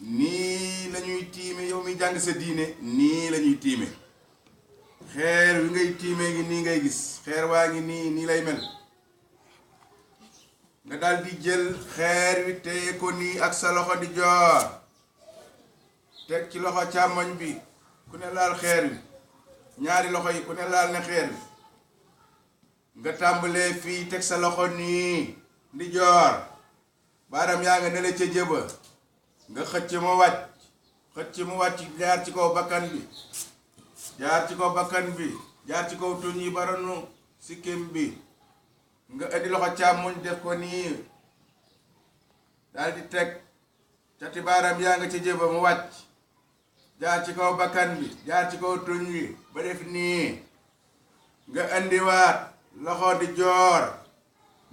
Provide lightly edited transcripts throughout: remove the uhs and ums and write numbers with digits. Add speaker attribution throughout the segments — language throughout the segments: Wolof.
Speaker 1: nii la ñuy tiime yow mi jàng sa diine nii la ñuy tiime xeer wi ngay tiime ngi nii ngay gis xeer waa ngi nii lay mel nga daal di jël xeer wi téye ko nii ak sa loxo di joor teg ci loxo càmmoñ bi ku ne laal xeer wi ñaari loxo yi ku ne laal ne xeer wi nga tàmbalee fii teg sa loxo nii di joor baaraam yaa nga nele ca jëba nga xëcc mu wàcc jaar ci kaw bakkan bi jaar ci kaw bakkan bi jaar ci kaw tuñ yi baranu sikkim bi nga indi loxo càmmoñ def ko nii daal di teg cati baaraam yaa nga ca jëba mu wàcc jaar ci kaw bakkan bi jaar ci kaw tuñ yi ba def nii nga indiwaat loxo di joor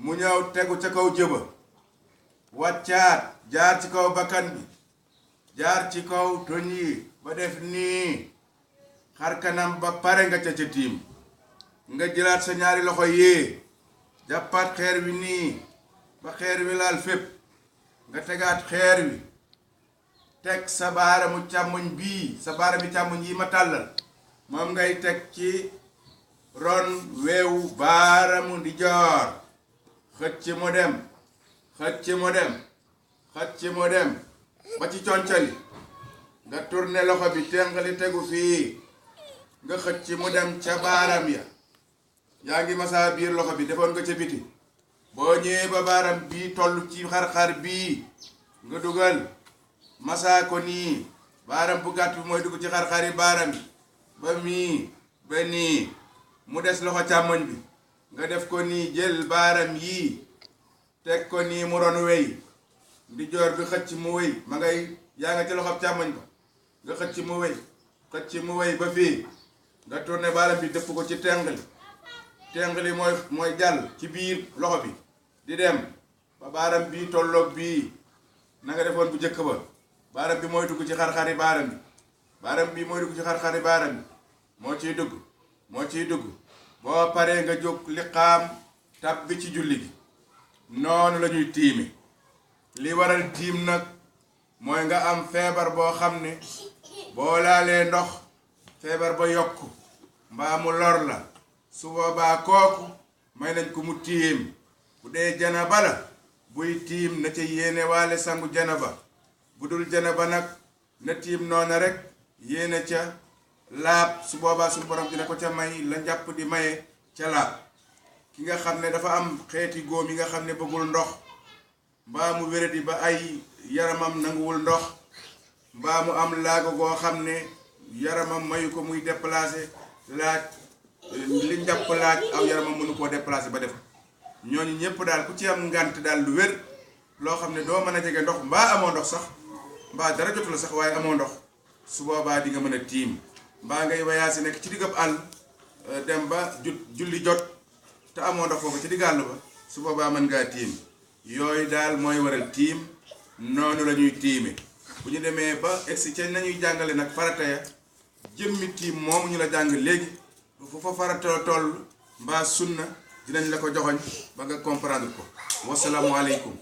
Speaker 1: mu ñëw tegu ca kaw jëba wàccaat jaar ci kaw bakkan bi jaar ci kaw tuñ yi ba def nii xar kanam ba pare nga ca tiim nga jëlaat sa ñaari loxo yee jàppaat xeer wi nii ba xeer wi laal fépp nga tegaat xeer wi teg sa baaramu càmmoñ bii sa baarami càmmoñ yi ma tàllal moom ngay teg ci ron weewu baaramu di joor xëcc mu dem ba ci concali nga tourné loxo bi tengali tegu fii nga xëcc mu dem ca baaram ya yaa ngi masaa biir loxo bi defoon nga ca biti boo ñëwee ba baaram bii toll ci xar-xar bii nga dugal masaa ko nii baaram bu gàtt bi mooy dugg ci xar-xari baaram bi ba mii ba nii mu des loxo càmmoñ bi nga def ko nii jël baaram yii teg ko nii mu ron wey di joor bi xëcc mu wey ma ngay yaa nga ci loxo càmmoñ ba nga xëcc mu wey ba fii nga tourné baaram bi dëpp ko ci tengali mooy jàll ci biir loxo bi di dem ba baaram bii tolloog bii na nga defoon bu njëkk ba baaram bi mooy dugg ci xar-xari baaram bi mooy dugg ci xar-xari baaram bi moo ciy dugg boo paree nga jóg liqaam tab bi ci julli gi noonu la ñuy tiime li waral tiim nag mooy nga am feebar boo xam ne boo laalee ndox feebar ba yokk mbaa mu lor la su boobaa kooku may nañ ko mu tiim bu dee janaba la buy tiim na ca yéene waale sangu janaba bu dul janaba nag na tiim noona rek yéene ca laab su boobaa suñu borom dina ko ca may la njàpp di maye ca laab ki nga xam ne dafa am xeeti góom yi nga xam ne bëggul ndox mbaa mu wéradi ba ay yaramam nanguwul ndox mbaa mu am laago goo xam ne yaramam mayu ko muy déplacé laaj li njàpp laaj aw yaramam mënu koo déplacé ba def ñooñu ñëpp daal ku ci am ngànt daal lu wér loo xam ne doo mën a jege ndox mbaa amoo ndox sax mbaa dara jotu la sax waaye amoo ndox su boobaa di nga mën a tiim mbaa ngay wayaasi nekk ci diggab àll dem ba julli jot te amoo ndox foofu ci digg àll ba su boobaa mën ngaa tiim yooyu daal mooy waral tiim noonu la ñuy tiime bu ñu demee ba egsi ca nañuy jàngale nag farata ya jëmmi tiim moomu ñu la jàng léegi fu fa farata toll mbaa sunna dinañ la ko joxoñ ba nga comprendre ko wasalaamu aleykum